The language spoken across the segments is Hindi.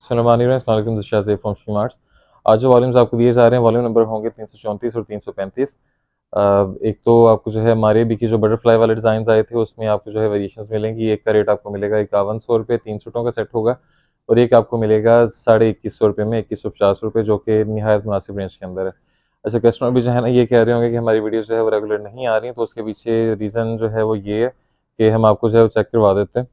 From arts. आज जो वॉल्यूम्स आपको दिए जा रहे हैं वॉल्यूम नंबर होंगे 334 और 335। एक तो आपको जो है हमारे भी की जो बटरफ्लाई वाले डिज़ाइन आए थे उसमें आपको जो है वेरिएशंस मिलेंगी। एक का रेट आपको मिलेगा 5100 रुपये, 3 सूटों का सेट होगा, और एक आपको मिलेगा 2150 रुपये में 2150 रुपये, जो कि नहायत मुनासिब रेंज के अंदर है। अच्छा, कस्टमर भी जो है ना ये कह रहे होंगे कि हमारी वीडियोज़ जो है वो रेगुलर नहीं आ रही, तो उसके पीछे रीज़न जो है वो ये है कि हम आपको जो है वो चेक करवा देते हैं।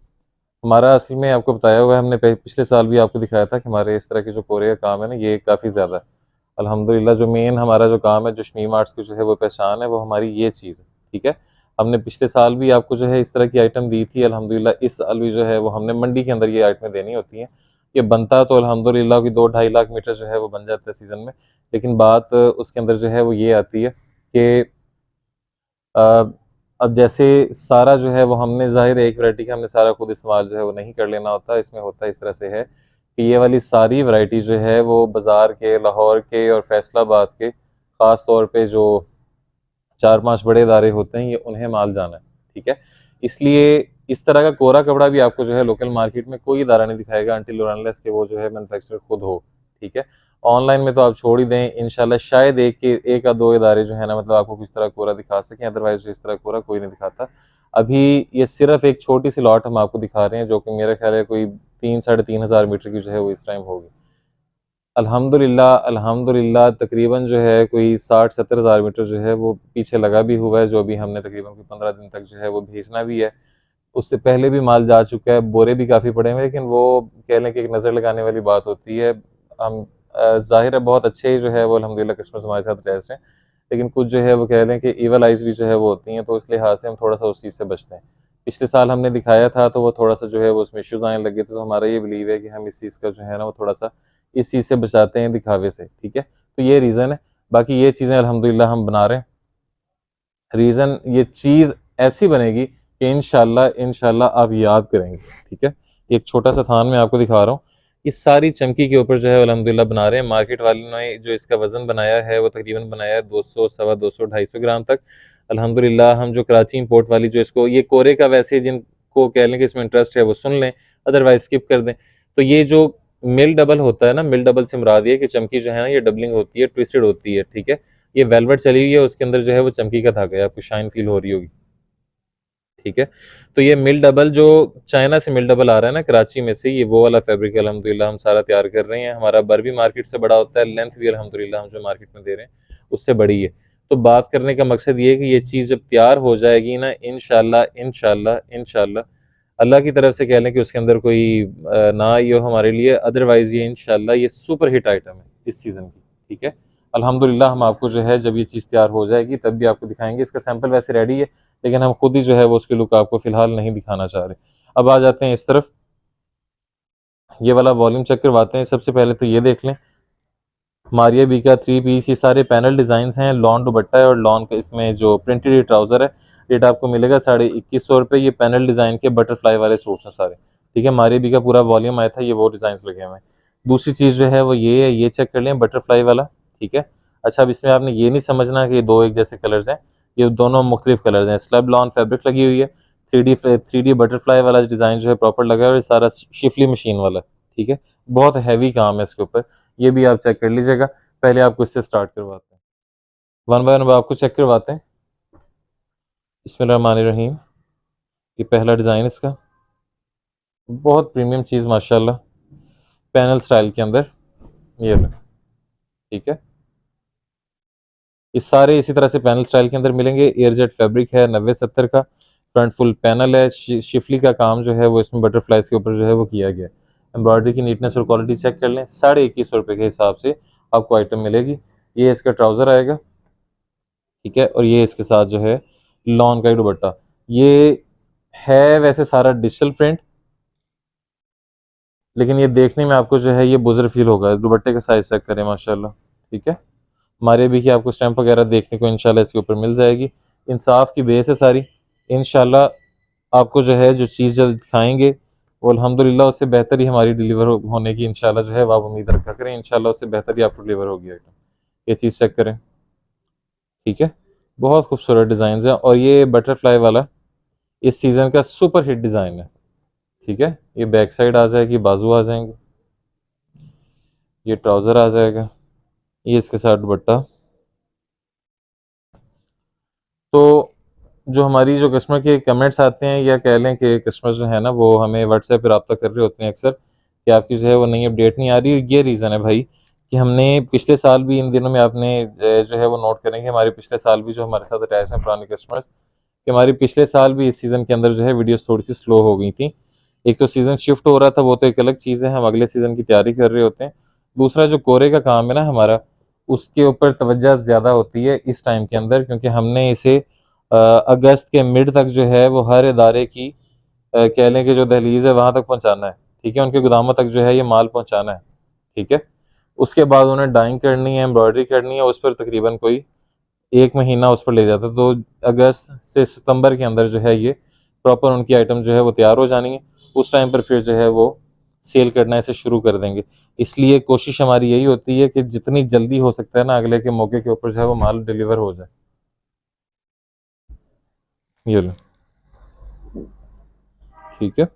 हमारा असल में आपको बताया हुआ है, हमने पिछले साल भी आपको दिखाया था कि हमारे इस तरह के जो कोरे का काम है ना ये काफ़ी ज़्यादा है। अल्हम्दुलिल्लाह जो मेन हमारा जो काम है, जो शमीम आर्ट्स की जो है वो पहचान है, वो हमारी ये चीज़ है, ठीक है। हमने पिछले साल भी आपको जो है इस तरह की आइटम दी थी, अल्हम्दुलिल्लाह इस साल भी जो है वो हमने मंडी के अंदर ये आइटमें देनी होती हैं। ये बनता तो अल्हम्दुलिल्लाह कि 2-2.5 लाख मीटर जो है वो बन जाता है सीज़न में, लेकिन बात उसके अंदर जो है वो ये आती है कि अ, अब जैसे सारा जो है वो हमने ज़ाहिर है एक वैरायटी का हमने सारा खुद इस्तेमाल जो है वो नहीं कर लेना होता। इसमें होता इस तरह से है कि ये वाली सारी वैरायटी जो है वो बाज़ार के, लाहौर के और फैसलाबाद के ख़ास तौर पे जो 4-5 बड़े इदारे होते हैं, ये उन्हें माल जाना है, ठीक है। इसलिए इस तरह का कोरा कपड़ा भी आपको जो है लोकल मार्केट में कोई इदारा नहीं दिखाएगा अनटिल और अनलेस कि वो जो है मैन्युफैक्चरर खुद हो, ठीक है। ऑनलाइन में तो आप छोड़ ही दें, इंशाल्लाह शायद एक या दो इदारे जो है ना मतलब आपको किस तरह कोरा दिखा सकें, अदरवाइज इस तरह कोरा कोई नहीं दिखाता। अभी ये सिर्फ एक छोटी सी लॉट हम आपको दिखा रहे हैं, जो कि मेरा ख्याल है कोई 3-3.5 हज़ार मीटर की जो है वो इस टाइम होगी। अल्हम्दुलिल्लाह अल्हम्दुलिल्लाह तकरीबन जो है कोई 60-70 हज़ार मीटर जो है वो पीछे लगा भी हुआ है, जो अभी हमने तकरीबन कोई 15 दिन तक जो है वो भेजना भी है। उससे पहले भी माल जा चुका है, बोरे भी काफ़ी पड़े हुए हैं, लेकिन वो कह लें कि एक नज़र लगाने वाली बात होती है। हम ज़ाहिर है बहुत अच्छे जो है वो अल्हम्दुलिल्लाह कस्टमर्स हमारे साथ रह रहे हैं, लेकिन कुछ जो है वो कह लें कि ईवल आइज़ भी जो है वो होती हैं, तो इस लिहाज से हम थोड़ा-सा उस चीज़ से बचते हैं। पिछले साल हमने दिखाया था तो वो थोड़ा-सा जो है वो उसमें इश्यूज़ आने लगे थे, तो हमारा ये बिलीव है कि हम इस चीज़ का जो है ना वो थोड़ा-सा इस चीज़ से बचाते हैं दिखावे से, ठीक है? तो ये रीज़न है, बाकी ये चीज़ें अल्हम्दुलिल्लाह हम बना रहे हैं। रीज़न ये चीज़ ऐसी बनेगी कि इंशाल्लाह आप याद करेंगे, ठीक है? एक छोटा-सा थान मैं आपको दिखा रहा हूँ, ये सारी चमकी के ऊपर जो है अल्हम्दुलिल्लाह बना रहे हैं। मार्केट वालों ने जो इसका वज़न बनाया है वो तकरीबन बनाया है 200, सवा 200, 250 ग्राम तक। अल्हम्दुलिल्लाह हम जो कराची इम्पोर्ट वाली जो इसको ये कोरे का वैसे जिनको कह लें कि इसमें इंटरेस्ट है वो सुन लें, अदरवाइज़ स्किप कर दें। तो ये जो मिल डबल होता है ना, मिल डबल से मुराद ये है कि चमकी जो है ना ये डबलिंग होती है, ट्विस्टेड होती है, ठीक है? ये वेलवेट चली हुई है, उसके अंदर जो है वो चमकी का धागा है, आपको शाइन फील हो रही होगी, ठीक है। तो ये मिल डबल जो चाइना से मिल डबल आ रहा है ना कराची में से, ये वो वाला फैब्रिक अल्हम्दुलिल्लाह हम सारा तैयार कर रहे हैं। हमारा बर भी मार्केट से बड़ा होता है, लेंथ भी अल्हम्दुलिल्लाह हम जो मार्केट में दे रहे हैं उससे बड़ी है। तो बात करने का मकसद ये है कि ये चीज़ जब तैयार हो जाएगी ना, इंशाल्लाह इंशाल्लाह इंशाल्लाह अल्लाह की तरफ से कह लें कि उसके अंदर कोई ना आई हो हमारे लिए, अदरवाइज़ ये इंशाल्लाह ये सुपर हिट आइटम है इस सीज़न की, ठीक है। अल्हम्दुलिल्लाह हम आपको जो है जब ये चीज़ तैयार हो जाएगी तब भी आपको दिखाएँगे। इसका सैंपल वैसे रेडी है, लेकिन हम खुद ही जो है वो उसकी लुक आपको फ़िलहाल नहीं दिखाना चाह रहे। अब आ जाते हैं इस तरफ, ये वाला वॉल्यूम चेक करवाते हैं। सबसे पहले तो ये देख लें, मारिया बी का 3 पीस, ये सारे पैनल डिज़ाइंस हैं, लॉन दुपट्टा है और लॉन का इसमें जो प्रिंटेड ये ट्राउज़र है। रेट आपको मिलेगा 2150 रुपये। ये पैनल डिज़ाइन के बटरफ्लाई वाले सूट्स हैं सारे, ठीक है। मारिया बी का पूरा वॉल्यूम आया था, ये वो डिज़ाइंस लगे हुए हैं। दूसरी चीज़ जो है वो ये है, ये चेक कर लें बटरफ्लाई वाला, ठीक है। अच्छा, अब इसमें आपने ये नहीं समझना कि ये दो एक जैसे कलर्स हैं, ये दोनों मुख्तलिफ कलर्स हैं। स्लब लॉन फैब्रिक लगी हुई है, 3D बटरफ्लाई वाला डिज़ाइन जो है प्रॉपर लगा है, और ये सारा शिफली मशीन वाला, ठीक है। बहुत हैवी काम है इसके ऊपर, ये भी आप चेक कर लीजिएगा। पहले आपको इससे स्टार्ट करवाते हैं, वन बाय वन आपको चेक करवाते हैं। बिस्मिल्लाहिर्रहमानिर्रहीम, ये पहला डिज़ाइन इसका, बहुत प्रीमियम चीज़ माशाल्लाह, पैनल स्टाइल के अंदर, ये लो, ठीक है। ये सारे इसी तरह से पैनल स्टाइल के अंदर मिलेंगे। एयरजेट फैब्रिक है 90-70 का, फ्रंट फुल पैनल है। शिफली का काम जो है वो इसमें बटरफ्लाइज के ऊपर जो है वो किया गया है। एम्ब्रॉयडरी की नीटनेस और क्वालिटी चेक कर लें, 2150 रुपये के हिसाब से आपको आइटम मिलेगी। ये इसका ट्राउज़र आएगा, ठीक है, और ये इसके साथ जो है लॉन का ही दुपट्टा। ये है वैसे सारा डिजिटल प्रिंट, लेकिन ये देखने में आपको जो है ये बुज़र फील होगा। दुपट्टे का साइज चेक करें माशाल्लाह, ठीक है। हमारे भी कि आपको स्टैम्प वगैरह देखने को इंशाल्लाह इसके ऊपर मिल जाएगी। इंसाफ की बेस है सारी, इंशाल्लाह आपको जो है जो चीज़ जब दिखाएँगे वो अल्हम्दुलिल्लाह उससे बेहतर ही हमारी डिलीवर होने की इंशाल्लाह जो है वो आप उम्मीद रखा करें। इंशाल्लाह उससे बेहतर ही आपको डिलीवर होगी आइटम। ये चीज़ चेक करें, ठीक है। बहुत खूबसूरत डिज़ाइंस हैं, और ये बटरफ्लाई वाला इस सीज़न का सुपर हिट डिज़ाइन है, ठीक है। ये बैक साइड आ जाएगी, बाजू आ जाएंगे, ये ट्राउज़र आ जाएगा, ये इसके साथ दुपट्टा। तो जो हमारी जो कस्टमर के कमेंट्स आते हैं, या कह लें कि कस्टमर जो है ना वो हमें व्हाट्सएप पे रब्ता कर रहे होते हैं अक्सर कि आपकी जो है वो नई अपडेट नहीं आ रही। ये रीज़न है भाई कि हमने पिछले साल भी, इन दिनों में आपने जो है वो नोट करेंगे, हमारे पिछले साल भी जो हमारे साथ अटैच हैं पुराने कस्टमर्स, कि हमारी पिछले साल भी इस सीज़न के अंदर जो है वीडियोस थोड़ी सी स्लो हो गई थी। एक तो सीज़न शिफ्ट हो रहा था, वो तो एक अलग चीज़ है, हम अगले सीज़न की तैयारी कर रहे होते हैं। दूसरा जो कोरे का काम है ना हमारा, उसके ऊपर तवज्जो ज़्यादा होती है इस टाइम के अंदर, क्योंकि हमने इसे अगस्त के मिड तक जो है वो हर इदारे की कह लें कि जो दहलीज़ है वहाँ तक पहुँचाना है, ठीक है? उनके गोदामों तक जो है ये माल पहुँचाना है, ठीक है? उसके बाद उन्हें डाइंग करनी है, एम्ब्रॉयडरी करनी है, उस पर तकरीबन कोई 1 महीना उस पर लग जाता है। तो अगस्त से सितंबर के अंदर जो है ये प्रॉपर उनकी आइटम जो है वो तैयार हो जानी है। उस टाइम पर फिर जो है वो सेल करना इसे शुरू कर देंगे। इसलिए कोशिश हमारी यही होती है कि जितनी जल्दी हो सकता है ना, अगले के मौके के ऊपर जो है वो माल डिलीवर हो जाए। ये लो, ठीक है?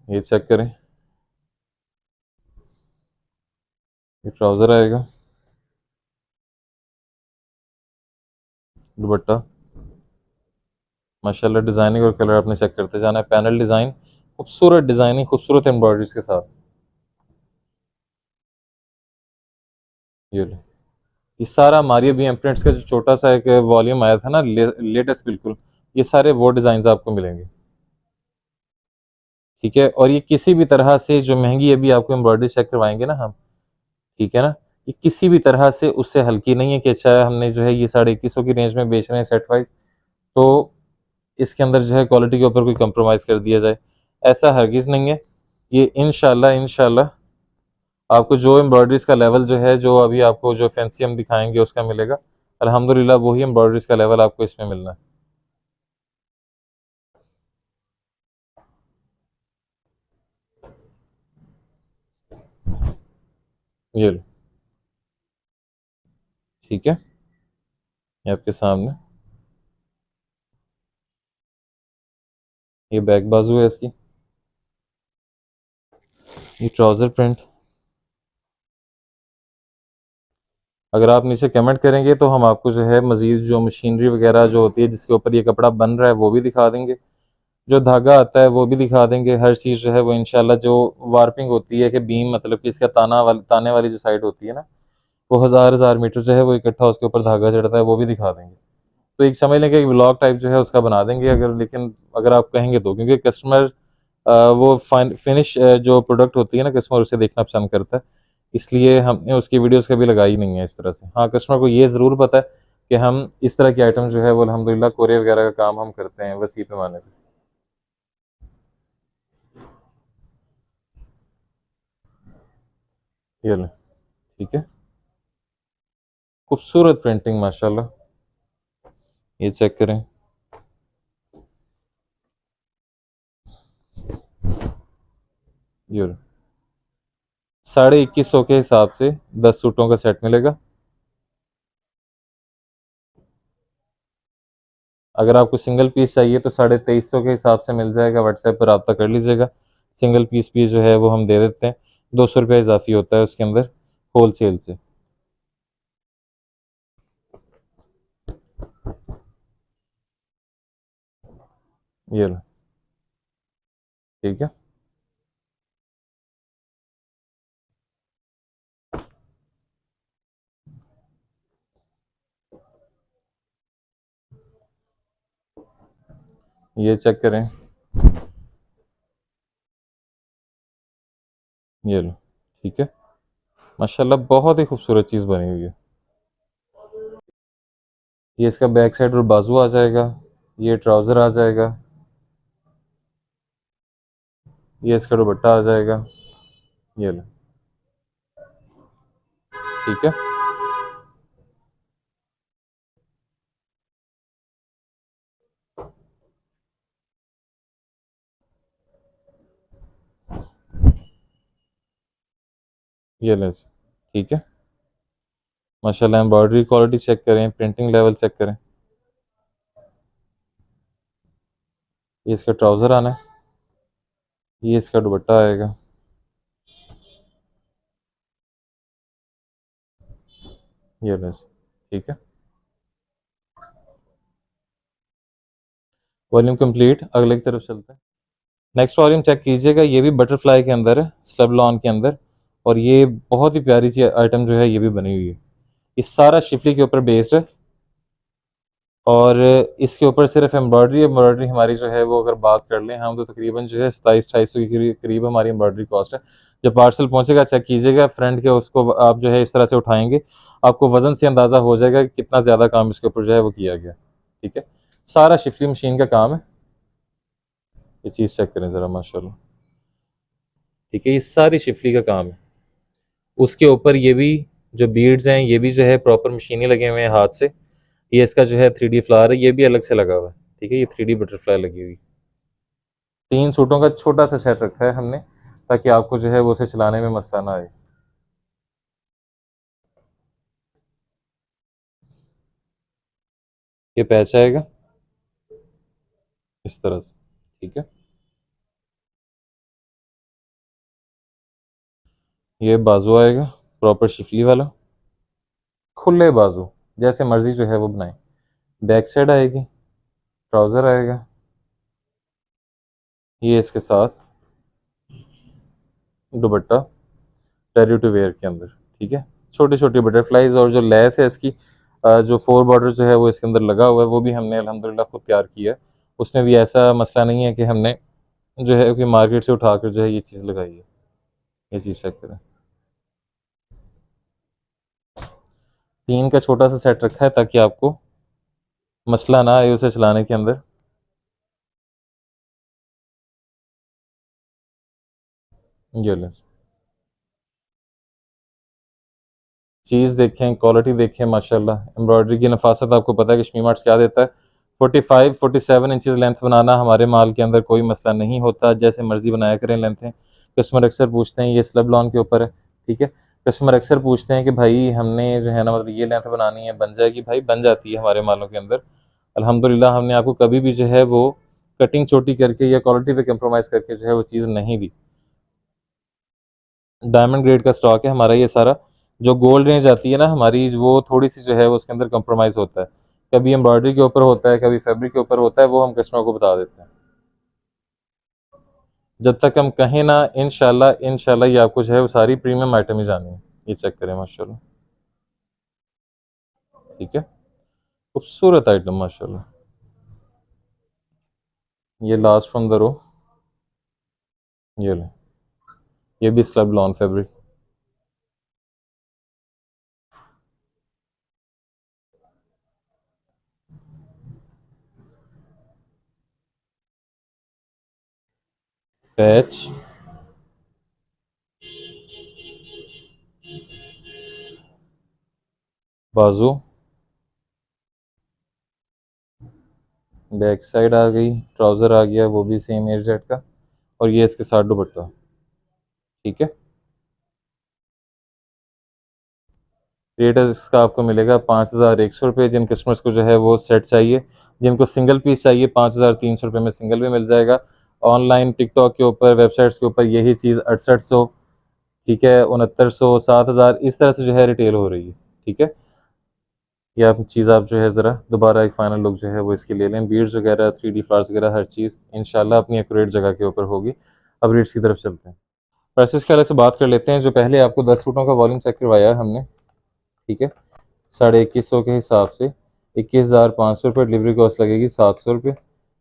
ये चेक करें, ये ट्राउज़र आएगा, दुपट्टा। माशाल्लाह डिज़ाइनिंग और कलर आपने चेक करते जाना है। पैनल डिज़ाइन, खूबसूरत डिज़ाइनिंग, खूबसूरत एम्ब्रॉयडरीज़ के साथ। ये लो। ये सारा मारिया बीएम प्रिंट्स का जो छोटा सा एक वॉल्यूम आया था ना, लेटेस्ट बिल्कुल, ये सारे वो डिज़ाइंस आपको मिलेंगे, ठीक है? और ये किसी भी तरह से जो महंगी अभी आपको एम्ब्रॉयडरी चेक करवाएंगे ना हम, ठीक है ना, ये किसी भी तरह से उससे हल्की नहीं है कि अच्छा हमने जो है ये 2150 की रेंज में बेच रहे हैं सेट वाइज, तो इसके अंदर जो है क्वालिटी के ऊपर कोई कंप्रोमाइज़ कर दिया जाए, ऐसा हरगिज़ नहीं है। ये इंशाल्लाह इंशाल्लाह आपको जो एम्ब्रॉयडरीज़ का लेवल जो है, जो अभी आपको जो फैंसी हम दिखाएंगे उसका मिलेगा, अल्हम्दुलिल्लाह वही एम्ब्रॉयडरीज़ का लेवल आपको इसमें मिलना है। ये लो, ठीक है? ये आपके सामने, ये बैक बाजू है इसकी, ये ट्राउज़र प्रिंट। अगर आप नीचे कमेंट करेंगे तो हम आपको जो है मज़ीद जो मशीनरी वगैरह जो होती है जिसके ऊपर ये कपड़ा बन रहा है वो भी दिखा देंगे, जो धागा आता है वो भी दिखा देंगे, हर चीज़ जो है वो इंशाल्लाह, जो वार्पिंग होती है कि बीम मतलब कि इसका ताने वाली जो साइड होती है ना, वो हज़ार हज़ार मीटर जो है वो इकट्ठा उसके ऊपर धागा चढ़ता है, वो भी दिखा देंगे। तो एक समझ लें कि एक व्लॉग टाइप जो है उसका बना देंगे, अगर लेकिन अगर आप कहेंगे तो, क्योंकि कस्टमर वो फिनिश जो प्रोडक्ट होती है ना, कस्टमर उसे देखना पसंद करता है, इसलिए हमने उसकी वीडियोस कभी लगाई नहीं है इस तरह से। हाँ, कस्टमर को ये ज़रूर पता है कि हम इस तरह की आइटम जो है वो अल्हम्दुलिल्लाह कोरियर वगैरह का काम हम करते हैं वसी पैमाने पे। ये लें, ठीक है? खूबसूरत प्रिंटिंग माशाल्लाह, ये चेक करें। ये लो, 2150 के हिसाब से 10 सूटों का सेट मिलेगा। अगर आपको सिंगल पीस चाहिए तो 2350 के हिसाब से मिल जाएगा, व्हाट्सएप पर रब्ता कर लीजिएगा। सिंगल पीस भी जो है वो हम दे देते हैं, 200 रुपये इजाफी होता है उसके अंदर होल सेल से। ये लो, ठीक है? ये चेक करें, ये लो, ठीक है? माशाल्लाह बहुत ही खूबसूरत चीज़ बनी हुई है। ये इसका बैक साइड और बाजू आ जाएगा, ये ट्राउज़र आ जाएगा, ये इसका दुपट्टा आ जाएगा। ये लो, ठीक है? ये लें जी, ठीक है? माशाल्लाह एम्ब्रॉयडरी क्वालिटी चेक करें, प्रिंटिंग लेवल चेक करें। ये इसका ट्राउज़र आना है, ये इसका दुपट्टा आएगा। ये लो जी, ठीक है। वॉल्यूम कंप्लीट, अगले की तरफ चलते हैं। नेक्स्ट वॉल्यूम चेक कीजिएगा, ये भी बटरफ्लाई के अंदर है, स्लब लॉन के अंदर। और ये बहुत ही प्यारी सी आइटम जो है ये भी बनी हुई है। ये सारा शिफली के ऊपर बेस्ड है और इसके ऊपर सिर्फ एम्ब्रॉयडरी एम्ब्रॉयडरी हमारी जो है वो अगर बात कर लें हम तो तकरीबन जो है 27-28 के करीब हमारी एम्ब्रॉयडरी कॉस्ट है। जब पार्सल पहुंचेगा चेक कीजिएगा, फ्रंट के उसको आप जो है इस तरह से उठाएंगे, आपको वजन से अंदाज़ा हो जाएगा कि कितना ज़्यादा काम इसके ऊपर जो है वो किया गया। ठीक है, सारा शिफली मशीन का काम है। ये चीज़ चेक करें ज़रा, माशाल्लाह। ठीक है, ये सारी शिफली का काम है। उसके ऊपर ये भी जो बीड्स हैं ये भी जो है प्रॉपर मशीनें लगे हुए हैं हाथ से। ये इसका जो है 3D फ्लावर है, ये भी अलग से लगा हुआ है। ठीक है, ये 3D बटरफ्लाई लगी हुई। 3 सूटों का छोटा सा सेट रखा है हमने ताकि आपको जो है वो उसे चलाने में मसला ना आए। ये पैच आएगा इस तरह से। ठीक है, ये बाजू आएगा प्रॉपर शिफली वाला, खुले बाजू, जैसे मर्जी जो है वो बनाए। बैक साइड आएगी, ट्राउज़र आएगा, ये इसके साथ दुपट्टा रेडी टू वेयर के अंदर। ठीक है, छोटी छोटी बटरफ्लाइज और जो लेस है इसकी, जो 4 बॉर्डर जो है वो इसके अंदर लगा हुआ है, वो भी हमने अल्हम्दुलिल्लाह खुद तैयार किया है। उसमें भी ऐसा मसला नहीं है कि हमने जो है कि मार्केट से उठा कर जो है ये चीज़ लगाई है। ये चीज़ चेक करें, 3 का छोटा सा सेट रखा है ताकि आपको मसला ना आए उसे चलाने के अंदर। ये लें, चीज़ देखें, क्वालिटी देखें, माशाल्लाह। एम्ब्रॉयडरी की नफासत आपको पता है कि कश्मीर मार्ट्स क्या देता है। 45-47 इंचज़ लेंथ बनाना हमारे माल के अंदर कोई मसला नहीं होता, जैसे मर्जी बनाया करें लेंथें। कस्टमर अक्सर पूछते हैं, ये स्लब लॉन के ऊपर है, ठीक है। कस्टमर अक्सर पूछते हैं कि भाई हमने जो है ना मतलब ये लेंथ बनानी है, बन जाएगी? भाई बन जाती है हमारे मालों के अंदर अल्हम्दुलिल्लाह। हमने आपको कभी भी जो है वो कटिंग छोटी करके या क्वालिटी पे कंप्रोमाइज़ करके जो है वो चीज़ नहीं दी। डायमंड ग्रेड का स्टॉक है हमारा ये सारा। जो गोल्ड रेंज आती है ना हमारी, वो थोड़ी सी जो है वो उसके अंदर कंप्रोमाइज़ होता है। कभी एम्ब्रॉयडरी के ऊपर होता है, कभी फैब्रिक के ऊपर होता है, वो हम कस्टमर को बता देते हैं। जब तक हम कहें ना, इंशाल्लाह इंशाल्लाह ये आपको जो है वो सारी प्रीमियम आइटम ही जानी है। ये चेक करें, माशाल्लाह। ठीक है, खूबसूरत आइटम माशाल्लाह। ये लास्ट फ्रॉम द रो, ये ले, ये भी स्लब लॉन फैब्रिक। पैच, बाजू, बैक साइड आ गई, ट्राउज़र आ गया वो भी सेम एयर जेट का, और ये इसके साथ दुपट्टा। ठीक है, रेट इसका आपको मिलेगा 5,100 रुपये। जिन कस्टमर्स को जो है वो सेट चाहिए, जिनको सिंगल पीस चाहिए, 5,300 रुपये में सिंगल भी मिल जाएगा। ऑनलाइन टिकटॉक के ऊपर, वेबसाइट्स के ऊपर यही चीज़ 6800, ठीक है, 6900, 7,000, इस तरह से जो है रिटेल हो रही है। ठीक है, ये आप चीज़ आप जो है ज़रा दोबारा एक फ़ाइनल लुक जो है वो इसकी ले लें। बीड्स वगैरह, 3D फ्लावर्स वगैरह, हर चीज़ इंशाल्लाह अपनी एक्यूरेट जगह के ऊपर होगी। अब रेट्स की तरफ चलते हैं। प्राइसेस के अलग से बात कर लेते हैं। जो पहले आपको 10 सूटों का वॉल्यूम चेक करवाया है हमने, ठीक है, 21,500 के हिसाब से 21,500 रुपये, डिलीवरी कॉस्ट लगेगी 700 रुपये,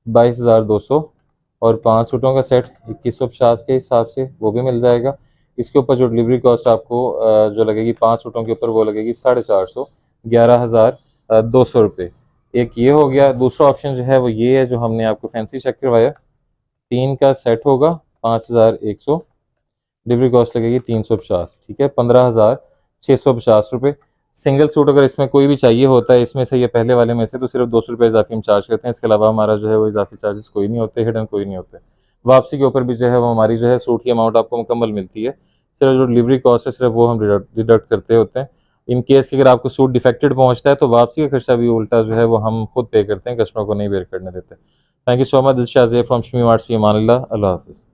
22,200। और 5 सूटों का सेट 2150 के हिसाब से वो भी मिल जाएगा। इसके ऊपर जो डिलीवरी कॉस्ट आपको जो लगेगी 5 सूटों के ऊपर वो लगेगी 450, 11,200 रुपये। एक ये हो गया। दूसरा ऑप्शन जो है वो ये है, जो हमने आपको फैंसी चेक करवाया, 3 का सेट होगा 5,100, डिलीवरी कॉस्ट लगेगी 350, ठीक है, 15,650 रुपये। सिंगल सूट अगर इसमें कोई भी चाहिए होता है इसमें से, ये पहले वाले में से, तो सिर्फ 200 रुपये इजाफी हम चार्ज करते हैं। इसके अलावा हमारा जो है वो इजाफी चार्जेस कोई नहीं होते, हिडन कोई नहीं होते। वापसी के ऊपर भी जो है वो हमारी जो है सूट की अमाउंट आपको मुकम्मल मिलती है। सिर्फ जो डिलीवरी कॉस्ट है सिर्फ वो हम डिडक्ट करते होते हैं। इन केस कि अगर आपको सूट डिफेक्टेड पहुँचता है तो वापसी का खर्चा भी उल्टा जो है वो हम खुद पे करते हैं, कस्टमर को नहीं बेयर करने देते। Thank you so much, this शाज़े फ्रॉम शमी मार्ट्स, फी अमान अल्लाह। अल्लाह हाफ़िज़।